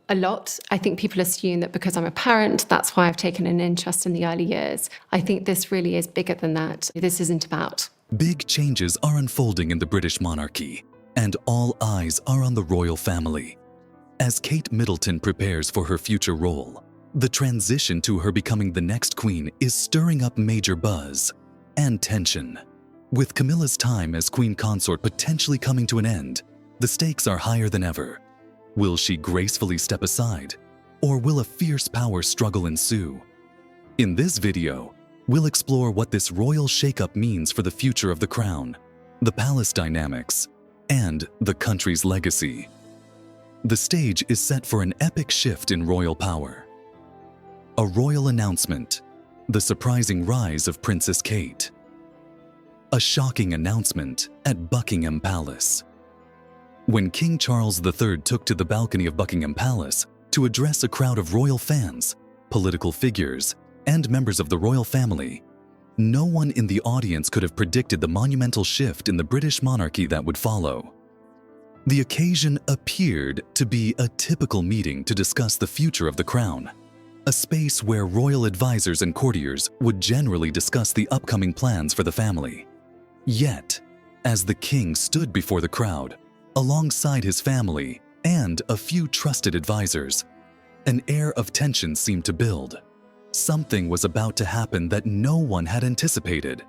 a lot. I think people assume that because I'm a parent, that's why I've taken an interest in the early years. I think this really is bigger than that. This isn't about. Big changes are unfolding in the British monarchy, and all eyes are on the royal family. As Kate Middleton prepares for her future role, the transition to her becoming the next queen is stirring up major buzz and tension. With Camilla's time as queen consort potentially coming to an end, the stakes are higher than ever. Will she gracefully step aside, or will a fierce power struggle ensue? In this video, we'll explore what this royal shakeup means for the future of the crown, the palace dynamics, and the country's legacy. The stage is set for an epic shift in royal power. A royal announcement, the surprising rise of Princess Kate. A shocking announcement at Buckingham Palace. When King Charles III took to the balcony of Buckingham Palace to address a crowd of royal fans, political figures, and members of the royal family, no one in the audience could have predicted the monumental shift in the British monarchy that would follow. The occasion appeared to be a typical meeting to discuss the future of the crown, a space where royal advisors and courtiers would generally discuss the upcoming plans for the family. Yet, as the king stood before the crowd, alongside his family and a few trusted advisors, an air of tension seemed to build. Something was about to happen that no one had anticipated.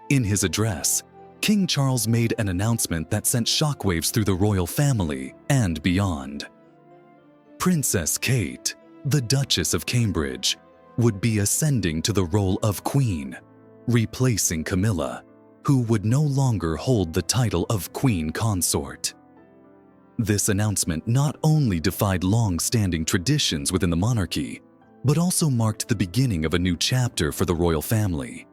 In his address, King Charles made an announcement that sent shockwaves through the royal family and beyond. Princess Kate, the Duchess of Cambridge, would be ascending to the role of queen, replacing Camilla, who would no longer hold the title of queen consort. This announcement not only defied long-standing traditions within the monarchy, but also marked the beginning of a new chapter for the royal family.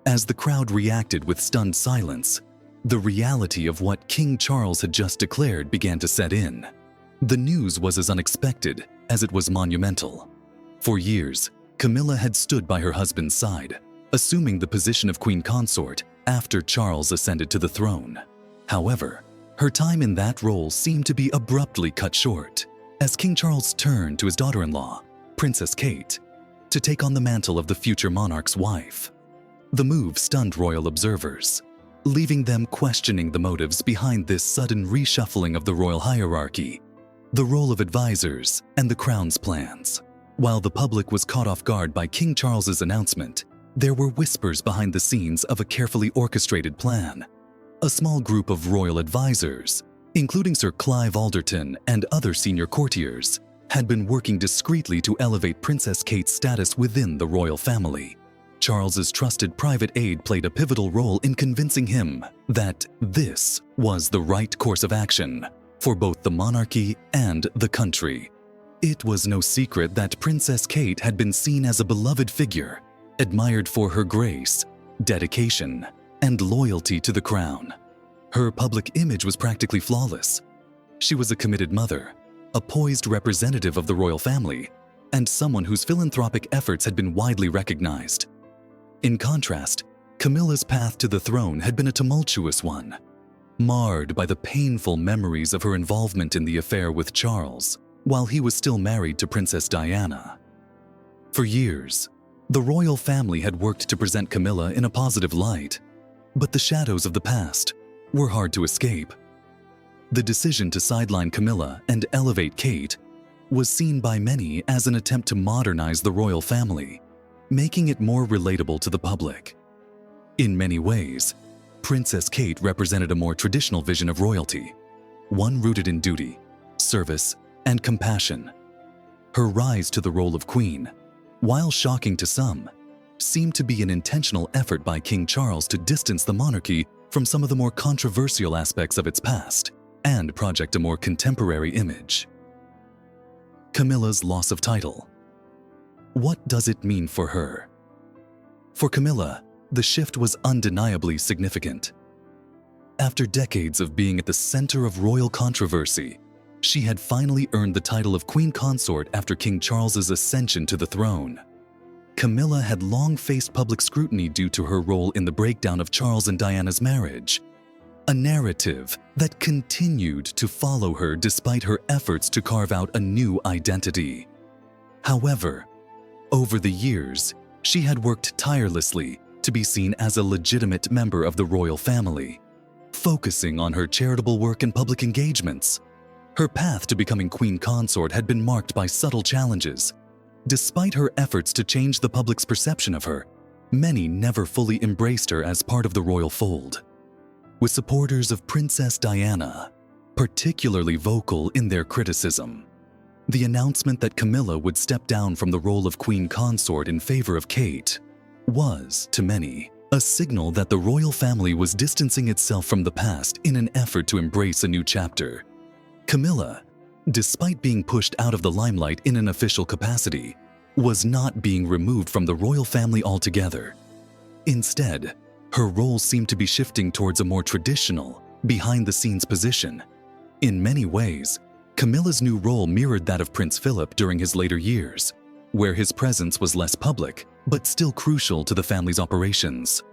As the crowd reacted with stunned silence, the reality of what King Charles had just declared began to set in. The news was as unexpected as it was monumental. For years, Camilla had stood by her husband's side, assuming the position of queen consort after Charles ascended to the throne. However, her time in that role seemed to be abruptly cut short, as King Charles turned to his daughter-in-law, Princess Kate, to take on the mantle of the future monarch's wife. The move stunned royal observers, leaving them questioning the motives behind this sudden reshuffling of the royal hierarchy, the role of advisors, and the crown's plans. While the public was caught off guard by King Charles's announcement, there were whispers behind the scenes of a carefully orchestrated plan. A small group of royal advisors, including Sir Clive Alderton and other senior courtiers, had been working discreetly to elevate Princess Kate's status within the royal family. Charles's trusted private aide played a pivotal role in convincing him that this was the right course of action for both the monarchy and the country. It was no secret that Princess Kate had been seen as a beloved figure, admired for her grace, dedication, and loyalty to the crown. Her public image was practically flawless. She was a committed mother, a poised representative of the royal family, and someone whose philanthropic efforts had been widely recognized. In contrast, Camilla's path to the throne had been a tumultuous one, marred by the painful memories of her involvement in the affair with Charles while he was still married to Princess Diana. For years, the royal family had worked to present Camilla in a positive light, but the shadows of the past were hard to escape. The decision to sideline Camilla and elevate Kate was seen by many as an attempt to modernize the royal family, making it more relatable to the public. In many ways, Princess Kate represented a more traditional vision of royalty, one rooted in duty, service, and compassion. Her rise to the role of queen, while shocking to some, seemed to be an intentional effort by King Charles to distance the monarchy from some of the more controversial aspects of its past and project a more contemporary image. Camilla's loss of title. What does it mean for her? For Camilla, the shift was undeniably significant. After decades of being at the center of royal controversy, she had finally earned the title of queen consort after King Charles's ascension to the throne. Camilla had long faced public scrutiny due to her role in the breakdown of Charles and Diana's marriage. a narrative that continued to follow her despite her efforts to carve out a new identity. However, over the years, she had worked tirelessly to be seen as a legitimate member of the royal family, focusing on her charitable work and public engagements. Her path to becoming queen consort had been marked by subtle challenges. Despite her efforts to change the public's perception of her, many never fully embraced her as part of the royal fold, with supporters of Princess Diana particularly vocal in their criticism. The announcement that Camilla would step down from the role of queen consort in favor of Kate was, to many, a signal that the royal family was distancing itself from the past in an effort to embrace a new chapter. Camilla, despite being pushed out of the limelight in an official capacity, was not being removed from the royal family altogether. Instead, her role seemed to be shifting towards a more traditional, behind-the-scenes position. In many ways, Camilla's new role mirrored that of Prince Philip during his later years, where his presence was less public, but still crucial to the family's operations.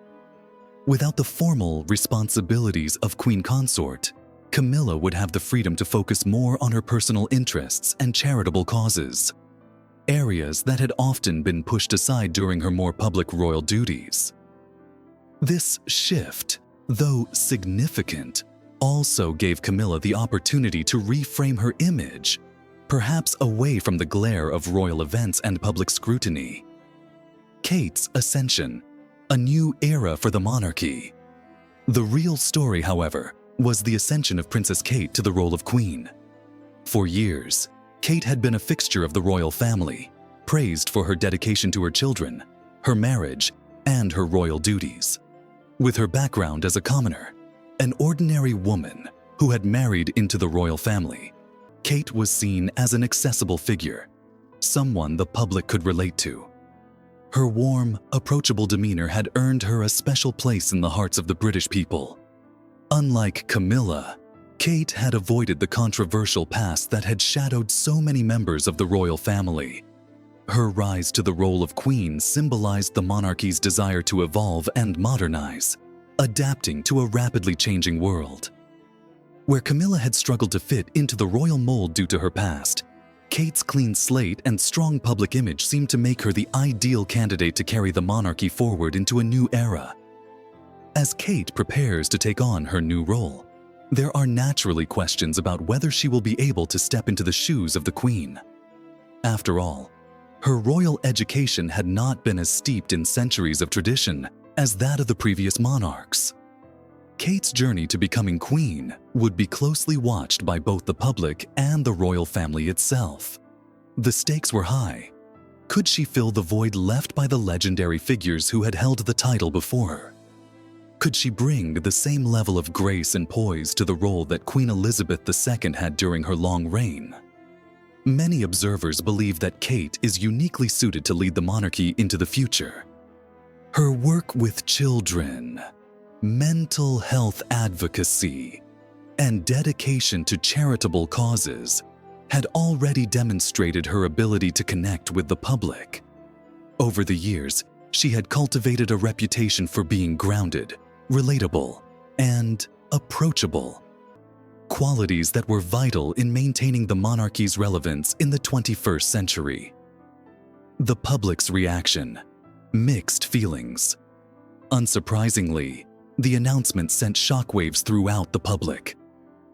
Without the formal responsibilities of queen consort, Camilla would have the freedom to focus more on her personal interests and charitable causes, areas that had often been pushed aside during her more public royal duties. This shift, though significant, also gave Camilla the opportunity to reframe her image, perhaps away from the glare of royal events and public scrutiny. Kate's ascension, a new era for the monarchy. The real story, however, was the ascension of Princess Kate to the role of queen. For years, Kate had been a fixture of the royal family, praised for her dedication to her children, her marriage, and her royal duties. With her background as a commoner, an ordinary woman who had married into the royal family, Kate was seen as an accessible figure, someone the public could relate to. Her warm, approachable demeanor had earned her a special place in the hearts of the British people. Unlike Camilla, Kate had avoided the controversial past that had shadowed so many members of the royal family. Her rise to the role of queen symbolized the monarchy's desire to evolve and modernize, adapting to a rapidly changing world. Where Camilla had struggled to fit into the royal mold due to her past, Kate's clean slate and strong public image seemed to make her the ideal candidate to carry the monarchy forward into a new era. As Kate prepares to take on her new role, there are naturally questions about whether she will be able to step into the shoes of the queen. After all, her royal education had not been as steeped in centuries of tradition as that of the previous monarchs. Kate's journey to becoming queen would be closely watched by both the public and the royal family itself. The stakes were high. Could she fill the void left by the legendary figures who had held the title before her? Could she bring the same level of grace and poise to the role that Queen Elizabeth II had during her long reign? Many observers believe that Kate is uniquely suited to lead the monarchy into the future. Her work with children, mental health advocacy, and dedication to charitable causes had already demonstrated her ability to connect with the public. Over the years, she had cultivated a reputation for being grounded, relatable, and approachable, qualities that were vital in maintaining the monarchy's relevance in the 21st century. The public's reaction: mixed feelings. Unsurprisingly, the announcement sent shockwaves throughout the public.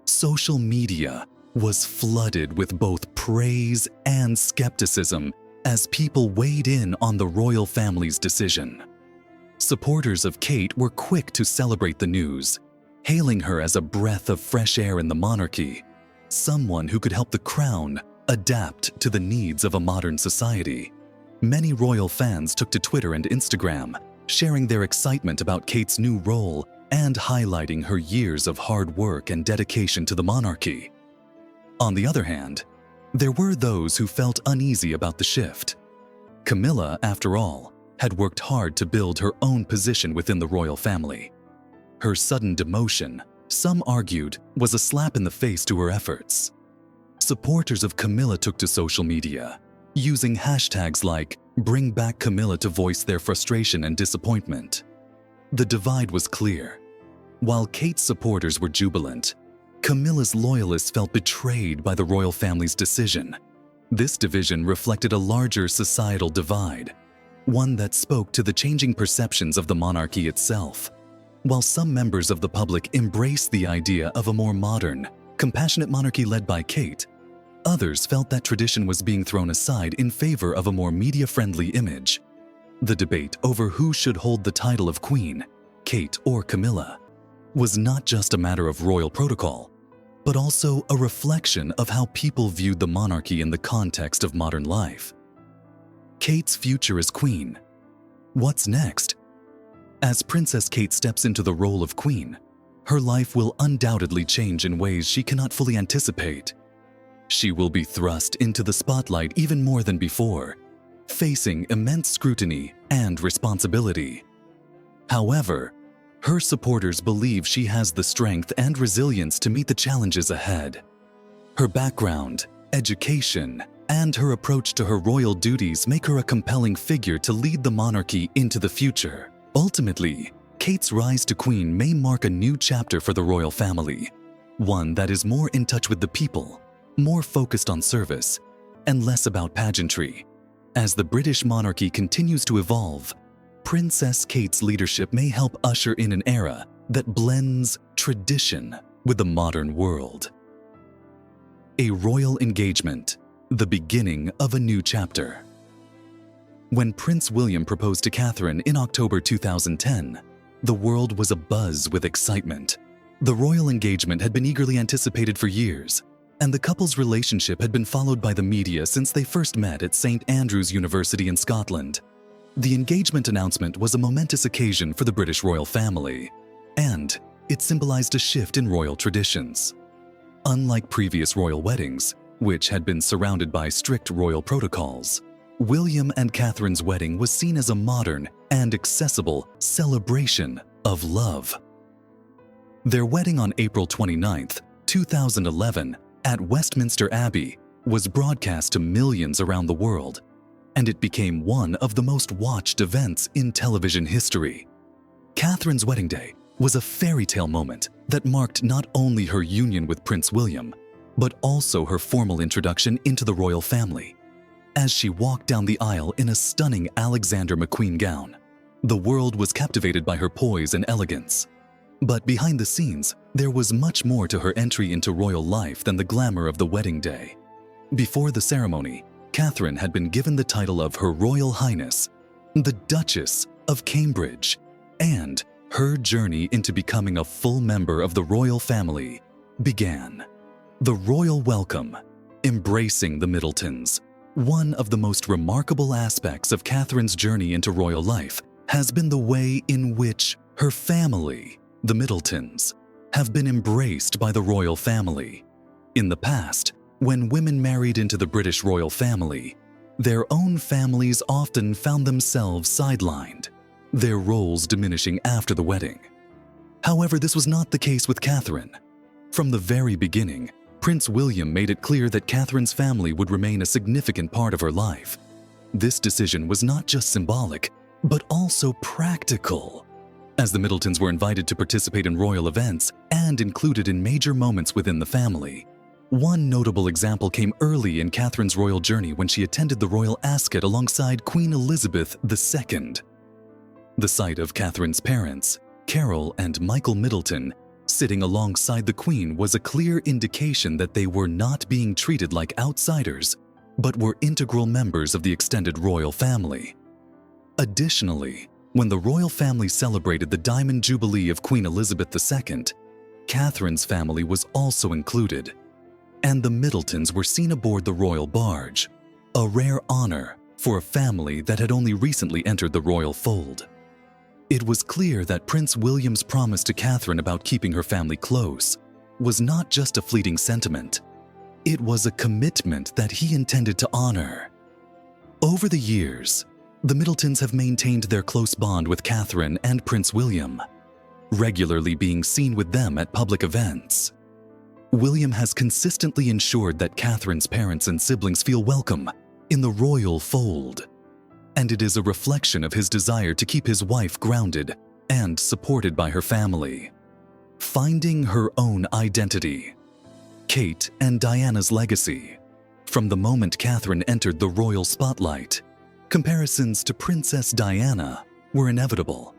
Social media was flooded with both praise and skepticism as people weighed in on the royal family's decision. Supporters of Kate were quick to celebrate the news, hailing her as a breath of fresh air in the monarchy, someone who could help the crown adapt to the needs of a modern society. Many royal fans took to Twitter and Instagram, sharing their excitement about Kate's new role and highlighting her years of hard work and dedication to the monarchy. On the other hand, there were those who felt uneasy about the shift. Camilla, after all, had worked hard to build her own position within the royal family. Her sudden demotion, some argued, was a slap in the face to her efforts. Supporters of Camilla took to social media, using hashtags like "Bring Back Camilla" to voice their frustration and disappointment. The divide was clear. While Kate's supporters were jubilant, Camilla's loyalists felt betrayed by the royal family's decision. This division reflected a larger societal divide, one that spoke to the changing perceptions of the monarchy itself. While some members of the public embraced the idea of a more modern, compassionate monarchy led by Kate, others felt that tradition was being thrown aside in favor of a more media-friendly image. The debate over who should hold the title of queen, Kate or Camilla, was not just a matter of royal protocol, but also a reflection of how people viewed the monarchy in the context of modern life. Kate's future as queen. What's next? As Princess Kate steps into the role of queen, her life will undoubtedly change in ways she cannot fully anticipate. She will be thrust into the spotlight even more than before, facing immense scrutiny and responsibility. However, her supporters believe she has the strength and resilience to meet the challenges ahead. Her background, education, and her approach to her royal duties make her a compelling figure to lead the monarchy into the future. Ultimately, Kate's rise to queen may mark a new chapter for the royal family, one that is more in touch with the people, more focused on service, and less about pageantry. As the British monarchy continues to evolve, Princess Kate's leadership may help usher in an era that blends tradition with the modern world. A royal engagement, the beginning of a new chapter. When Prince William proposed to Catherine in October 2010, the world was abuzz with excitement. The royal engagement had been eagerly anticipated for years, and the couple's relationship had been followed by the media since they first met at St. Andrews University in Scotland. The engagement announcement was a momentous occasion for the British royal family, and it symbolized a shift in royal traditions. Unlike previous royal weddings, which had been surrounded by strict royal protocols, William and Catherine's wedding was seen as a modern and accessible celebration of love. Their wedding on April 29, 2011, at Westminster Abbey was broadcast to millions around the world, and it became one of the most watched events in television history. Catherine's wedding day was a fairy tale moment that marked not only her union with Prince William, but also her formal introduction into the royal family. As she walked down the aisle in a stunning Alexander McQueen gown, the world was captivated by her poise and elegance. But behind the scenes, there was much more to her entry into royal life than the glamour of the wedding day. Before the ceremony, Catherine had been given the title of Her Royal Highness, the Duchess of Cambridge, and her journey into becoming a full member of the royal family began. The royal welcome, embracing the Middletons. One of the most remarkable aspects of Catherine's journey into royal life has been the way in which her family, the Middletons, have been embraced by the royal family. In the past, when women married into the British royal family, their own families often found themselves sidelined, their roles diminishing after the wedding. However, this was not the case with Catherine. From the very beginning, Prince William made it clear that Catherine's family would remain a significant part of her life. This decision was not just symbolic, but also practical, as the Middletons were invited to participate in royal events and included in major moments within the family. One notable example came early in Catherine's royal journey when she attended the royal ascot alongside Queen Elizabeth II. The sight of Catherine's parents, Carol and Michael Middleton, sitting alongside the Queen was a clear indication that they were not being treated like outsiders, but were integral members of the extended royal family. Additionally, when the royal family celebrated the Diamond Jubilee of Queen Elizabeth II, Catherine's family was also included, and the Middletons were seen aboard the royal barge, a rare honor for a family that had only recently entered the royal fold. It was clear that Prince William's promise to Catherine about keeping her family close was not just a fleeting sentiment. It was a commitment that he intended to honor. Over the years, the Middletons have maintained their close bond with Catherine and Prince William, regularly being seen with them at public events. William has consistently ensured that Catherine's parents and siblings feel welcome in the royal fold, and it is a reflection of his desire to keep his wife grounded and supported by her family. Finding her own identity. Kate and Diana's legacy. From the moment Catherine entered the royal spotlight, comparisons to Princess Diana were inevitable.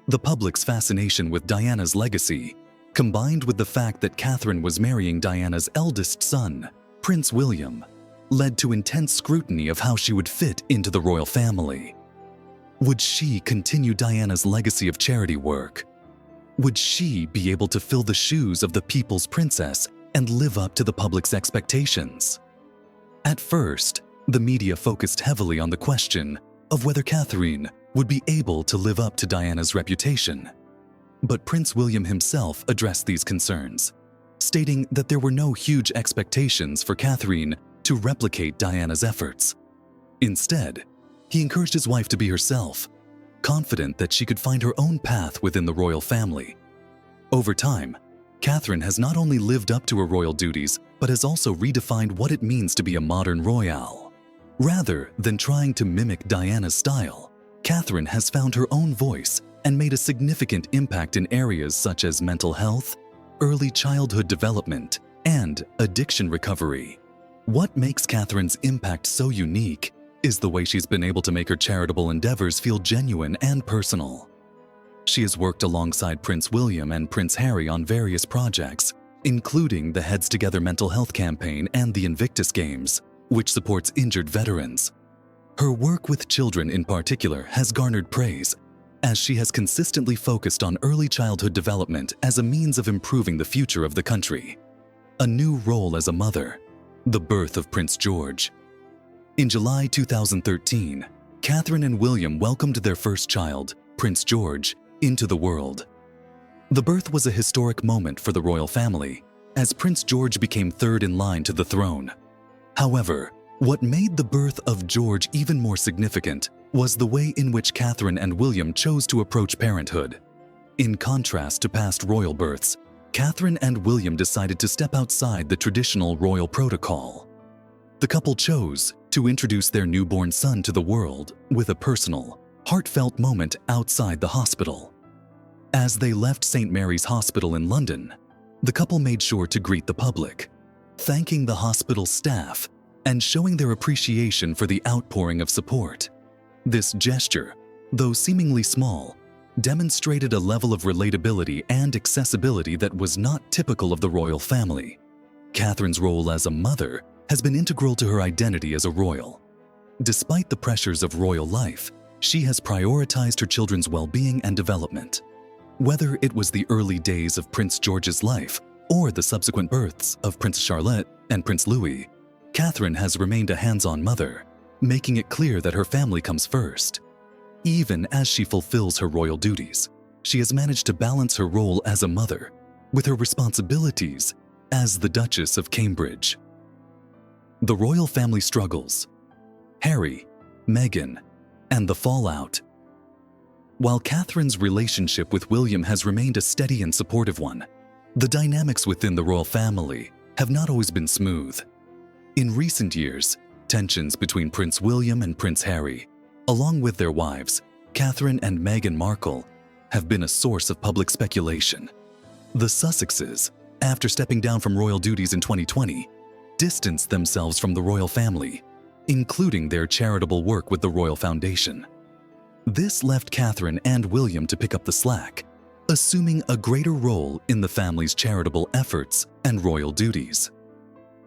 The public's fascination with Diana's legacy, combined with the fact that Catherine was marrying Diana's eldest son, Prince William, led to intense scrutiny of how she would fit into the royal family. Would she continue Diana's legacy of charity work? Would she be able to fill the shoes of the people's princess and live up to the public's expectations? At first, the media focused heavily on the question of whether Catherine would be able to live up to Diana's reputation. But Prince William himself addressed these concerns, stating that there were no huge expectations for Catherine to replicate Diana's efforts. Instead, he encouraged his wife to be herself, confident that she could find her own path within the royal family. Over time, Catherine has not only lived up to her royal duties, but has also redefined what it means to be a modern royale. Rather than trying to mimic Diana's style, Catherine has found her own voice and made a significant impact in areas such as mental health, early childhood development, and addiction recovery. What makes Catherine's impact so unique is the way she's been able to make her charitable endeavors feel genuine and personal. She has worked alongside Prince William and Prince Harry on various projects, including the Heads Together mental health campaign and the Invictus Games, which supports injured veterans. Her work with children in particular has garnered praise, as she has consistently focused on early childhood development as a means of improving the future of the country. A new role as a mother, the birth of Prince George. In July 2013, Catherine and William welcomed their first child, Prince George, into the world. The birth was a historic moment for the royal family, as Prince George became third in line to the throne. However, what made the birth of George even more significant was the way in which Catherine and William chose to approach parenthood. In contrast to past royal births, Catherine and William decided to step outside the traditional royal protocol. The couple chose to introduce their newborn son to the world with a personal, heartfelt moment outside the hospital. As they left St. Mary's Hospital in London, the couple made sure to greet the public, thanking the hospital staff and showing their appreciation for the outpouring of support. This gesture, though seemingly small, demonstrated a level of relatability and accessibility that was not typical of the royal family. Catherine's role as a mother has been integral to her identity as a royal. Despite the pressures of royal life, she has prioritized her children's well-being and development. Whether it was the early days of Prince George's life or the subsequent births of Princess Charlotte and Prince Louis, Catherine has remained a hands-on mother, making it clear that her family comes first. Even as she fulfills her royal duties, she has managed to balance her role as a mother with her responsibilities as the Duchess of Cambridge. The royal family struggles. Harry, Meghan, and the fallout. While Catherine's relationship with William has remained a steady and supportive one, the dynamics within the royal family have not always been smooth. In recent years, tensions between Prince William and Prince Harry, along with their wives, Catherine and Meghan Markle, have been a source of public speculation. The Sussexes, after stepping down from royal duties in 2020, distanced themselves from the royal family, including their charitable work with the Royal Foundation. This left Catherine and William to pick up the slack, assuming a greater role in the family's charitable efforts and royal duties.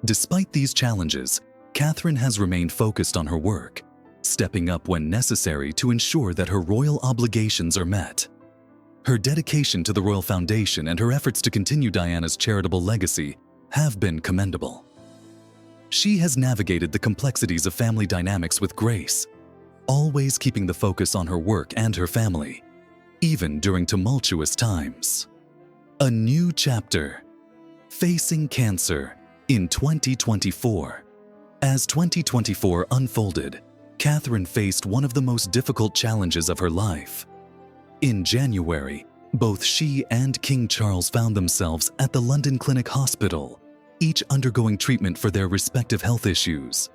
Despite these challenges, Catherine has remained focused on her work, stepping up when necessary to ensure that her royal obligations are met. Her dedication to the Royal Foundation and her efforts to continue Diana's charitable legacy have been commendable. She has navigated the complexities of family dynamics with grace, always keeping the focus on her work and her family, even during tumultuous times. A new chapter. Facing cancer in 2024. As 2024 unfolded, Catherine faced one of the most difficult challenges of her life. In January, both she and King Charles found themselves at the London Clinic Hospital, each undergoing treatment for their respective health issues.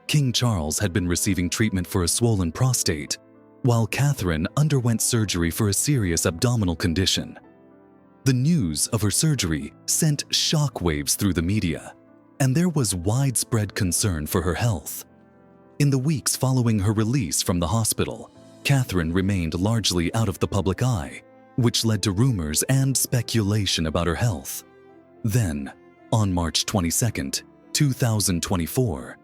King Charles had been receiving treatment for a swollen prostate, while Catherine underwent surgery for a serious abdominal condition. The news of her surgery sent shockwaves through the media, and there was widespread concern for her health. In the weeks following her release from the hospital, Catherine remained largely out of the public eye, which led to rumors and speculation about her health. Then, on March 22, 2024,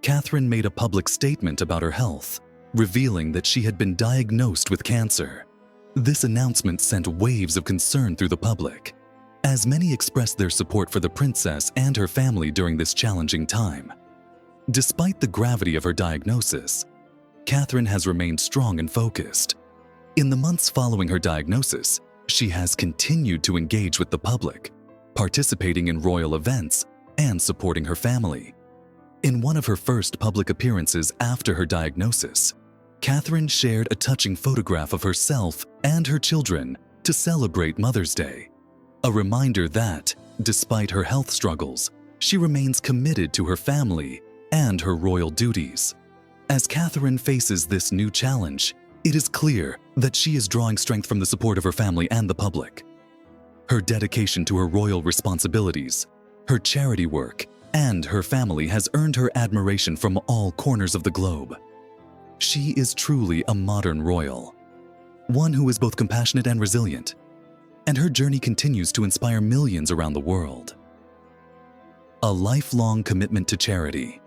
Catherine made a public statement about her health, revealing that she had been diagnosed with cancer. This announcement sent waves of concern through the public, as many expressed their support for the princess and her family during this challenging time. Despite the gravity of her diagnosis, Catherine has remained strong and focused. In the months following her diagnosis, she has continued to engage with the public, participating in royal events and supporting her family. In one of her first public appearances after her diagnosis, Catherine shared a touching photograph of herself and her children to celebrate Mother's Day, a reminder that, despite her health struggles, she remains committed to her family and her royal duties. As Catherine faces this new challenge, it is clear that she is drawing strength from the support of her family and the public. Her dedication to her royal responsibilities, her charity work, and her family has earned her admiration from all corners of the globe. She is truly a modern royal, one who is both compassionate and resilient, and her journey continues to inspire millions around the world. A lifelong commitment to charity.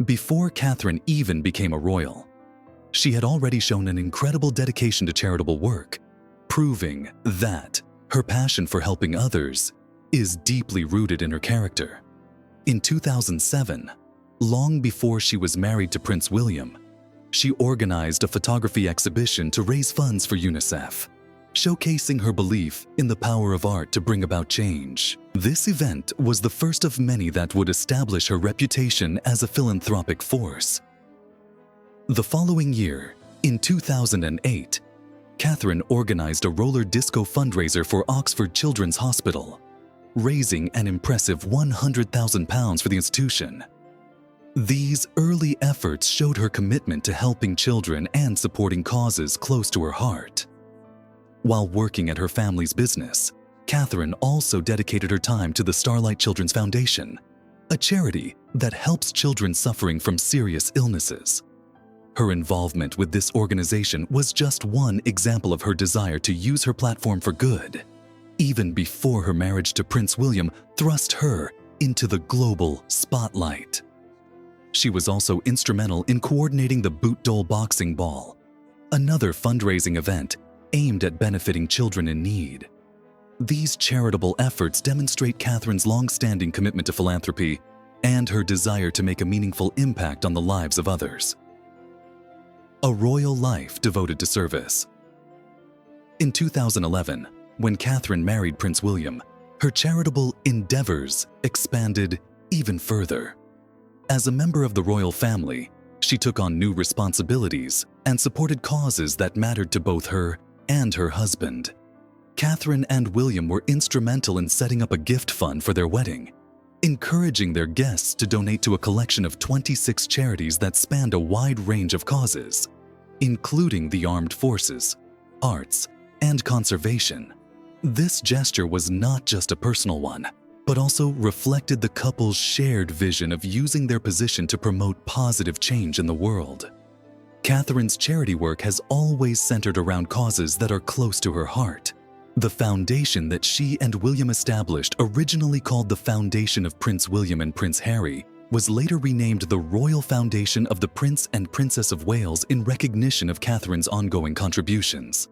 Before Catherine even became a royal, she had already shown an incredible dedication to charitable work, proving that her passion for helping others is deeply rooted in her character. In 2007, long before she was married to Prince William, she organized a photography exhibition to raise funds for UNICEF, showcasing her belief in the power of art to bring about change. This event was the first of many that would establish her reputation as a philanthropic force. The following year, in 2008, Catherine organized a roller disco fundraiser for Oxford Children's Hospital, raising an impressive £100,000 for the institution. These early efforts showed her commitment to helping children and supporting causes close to her heart. While working at her family's business, Catherine also dedicated her time to the Starlight Children's Foundation, a charity that helps children suffering from serious illnesses. Her involvement with this organization was just one example of her desire to use her platform for good, even before her marriage to Prince William thrust her into the global spotlight. She was also instrumental in coordinating the Boot Dole Boxing Ball, another fundraising event aimed at benefiting children in need. These charitable efforts demonstrate Catherine's long-standing commitment to philanthropy and her desire to make a meaningful impact on the lives of others. A royal life devoted to service. In 2011, when Catherine married Prince William, her charitable endeavors expanded even further. As a member of the royal family, she took on new responsibilities and supported causes that mattered to both her and her husband. Catherine and William were instrumental in setting up a gift fund for their wedding, encouraging their guests to donate to a collection of 26 charities that spanned a wide range of causes, including the armed forces, arts, and conservation. This gesture was not just a personal one, but also reflected the couple's shared vision of using their position to promote positive change in the world. Catherine's charity work has always centered around causes that are close to her heart. The foundation that she and William established, originally called the Foundation of Prince William and Prince Harry, was later renamed the Royal Foundation of the Prince and Princess of Wales in recognition of Catherine's ongoing contributions.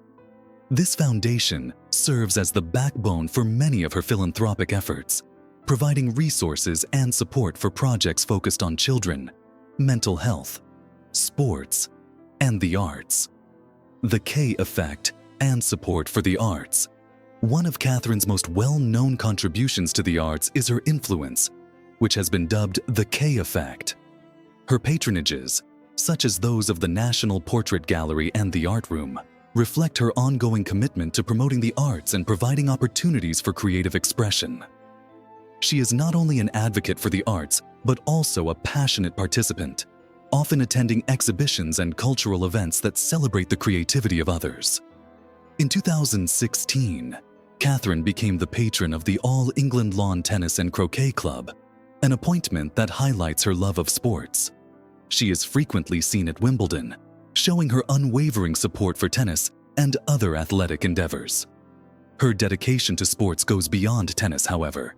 This foundation serves as the backbone for many of her philanthropic efforts, providing resources and support for projects focused on children, mental health, sports, and the arts. The K effect and support for the arts. One of Catherine's most well-known contributions to the arts is her influence, which has been dubbed the K effect. Her patronages, such as those of the National Portrait Gallery and the Art Room, reflect her ongoing commitment to promoting the arts and providing opportunities for creative expression. She is not only an advocate for the arts, but also a passionate participant, often attending exhibitions and cultural events that celebrate the creativity of others. In 2016, Catherine became the patron of the All England Lawn Tennis and Croquet Club, an appointment that highlights her love of sports. She is frequently seen at Wimbledon, showing her unwavering support for tennis and other athletic endeavors. Her dedication to sports goes beyond tennis, however.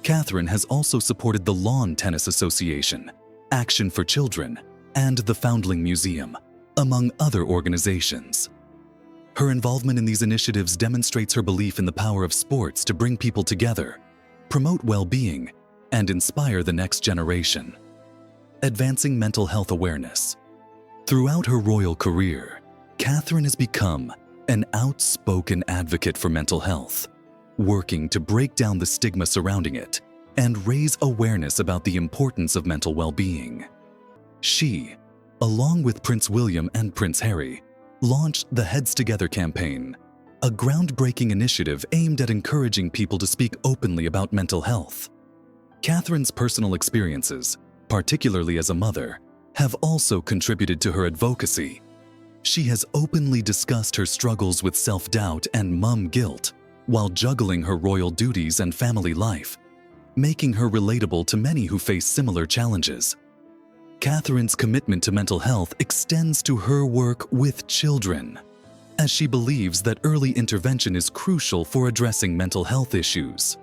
Catherine has also supported the Lawn Tennis Association, Action for Children, and the Foundling Museum, among other organizations. Her involvement in these initiatives demonstrates her belief in the power of sports to bring people together, promote well-being, and inspire the next generation. Advancing mental health awareness. Throughout her royal career, Catherine has become an outspoken advocate for mental health, working to break down the stigma surrounding it and raise awareness about the importance of mental well-being. She, along with Prince William and Prince Harry, launched the Heads Together campaign, a groundbreaking initiative aimed at encouraging people to speak openly about mental health. Catherine's personal experiences, particularly as a mother, have also contributed to her advocacy. She has openly discussed her struggles with self-doubt and mum guilt while juggling her royal duties and family life, making her relatable to many who face similar challenges. Catherine's commitment to mental health extends to her work with children, as she believes that early intervention is crucial for addressing mental health issues.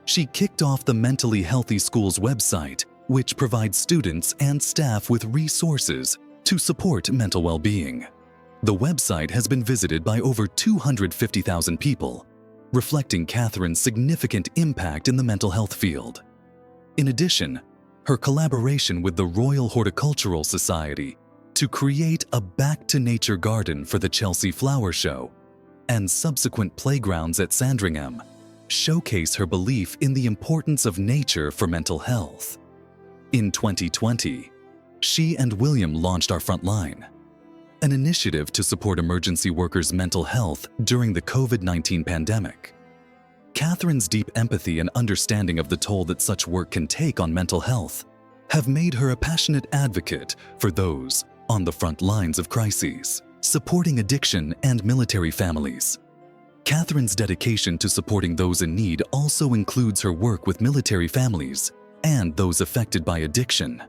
She kicked off the Mentally Healthy Schools website, which provides students and staff with resources to support mental well-being. The website has been visited by over 250,000 people, reflecting Catherine's significant impact in the mental health field. In addition, her collaboration with the Royal Horticultural Society to create a back-to-nature garden for the Chelsea Flower Show and subsequent playgrounds at Sandringham showcase her belief in the importance of nature for mental health. In 2020, she and William launched Our Frontline, an initiative to support emergency workers' mental health during the COVID-19 pandemic. Catherine's deep empathy and understanding of the toll that such work can take on mental health have made her a passionate advocate for those on the front lines of crises, supporting addiction and military families. Catherine's dedication to supporting those in need also includes her work with military families and those affected by addiction.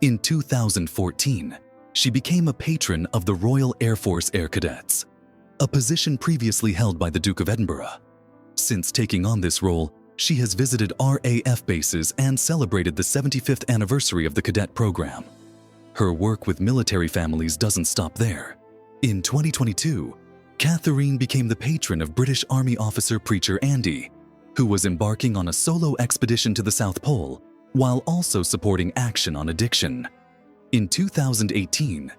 In 2014, she became a patron of the Royal Air Force Air Cadets, a position previously held by the Duke of Edinburgh. Since taking on this role, she has visited RAF bases and celebrated the 75th anniversary of the cadet program. Her work with military families doesn't stop there. In 2022, Catherine became the patron of British Army officer Preacher Andy, who was embarking on a solo expedition to the South Pole while also supporting action on addiction. In 2018,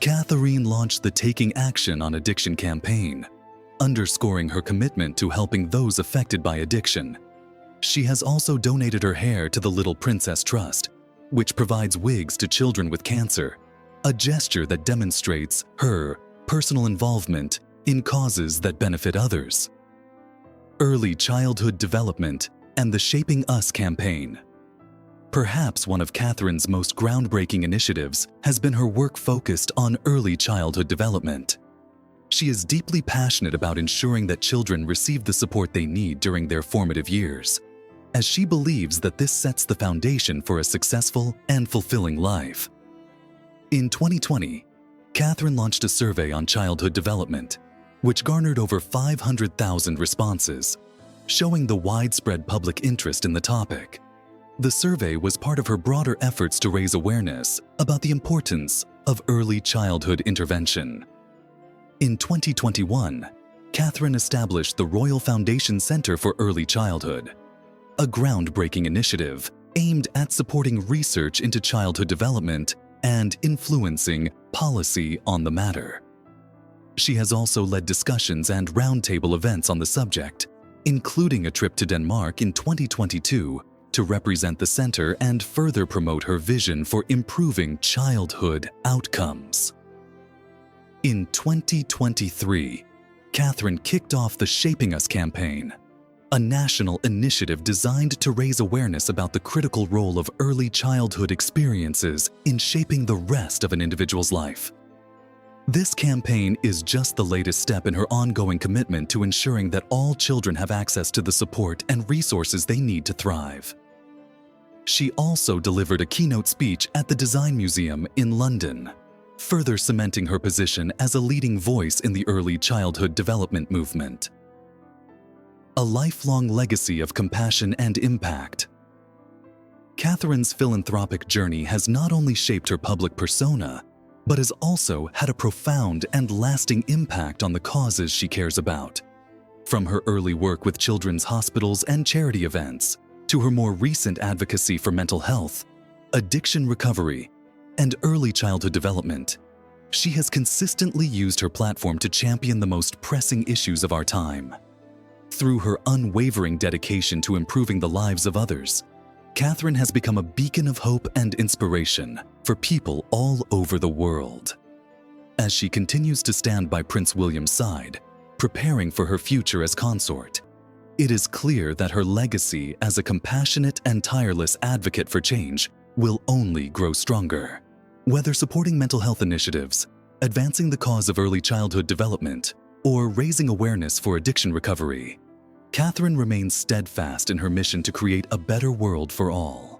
Catherine launched the Taking Action on Addiction campaign, underscoring her commitment to helping those affected by addiction. She has also donated her hair to the Little Princess Trust, which provides wigs to children with cancer, a gesture that demonstrates her personal involvement in causes that benefit others. Early childhood development and the Shaping Us campaign. Perhaps one of Catherine's most groundbreaking initiatives has been her work focused on early childhood development. She is deeply passionate about ensuring that children receive the support they need during their formative years, as she believes that this sets the foundation for a successful and fulfilling life. In 2020, Catherine launched a survey on childhood development, which garnered over 500,000 responses, showing the widespread public interest in the topic. The survey was part of her broader efforts to raise awareness about the importance of early childhood intervention. In 2021, Catherine established the Royal Foundation Centre for Early Childhood, a groundbreaking initiative aimed at supporting research into childhood development and influencing policy on the matter. She has also led discussions and roundtable events on the subject, including a trip to Denmark in 2022 to represent the center and further promote her vision for improving childhood outcomes. In 2023, Catherine kicked off the Shaping Us campaign, a national initiative designed to raise awareness about the critical role of early childhood experiences in shaping the rest of an individual's life. This campaign is just the latest step in her ongoing commitment to ensuring that all children have access to the support and resources they need to thrive. She also delivered a keynote speech at the Design Museum in London, further cementing her position as a leading voice in the early childhood development movement. A lifelong legacy of compassion and impact. Catherine's philanthropic journey has not only shaped her public persona, but has also had a profound and lasting impact on the causes she cares about. From her early work with children's hospitals and charity events, to her more recent advocacy for mental health, addiction recovery, and early childhood development, she has consistently used her platform to champion the most pressing issues of our time. Through her unwavering dedication to improving the lives of others, Catherine has become a beacon of hope and inspiration for people all over the world. As she continues to stand by Prince William's side, preparing for her future as consort, it is clear that her legacy as a compassionate and tireless advocate for change will only grow stronger. Whether supporting mental health initiatives, advancing the cause of early childhood development, or raising awareness for addiction recovery, Catherine remains steadfast in her mission to create a better world for all.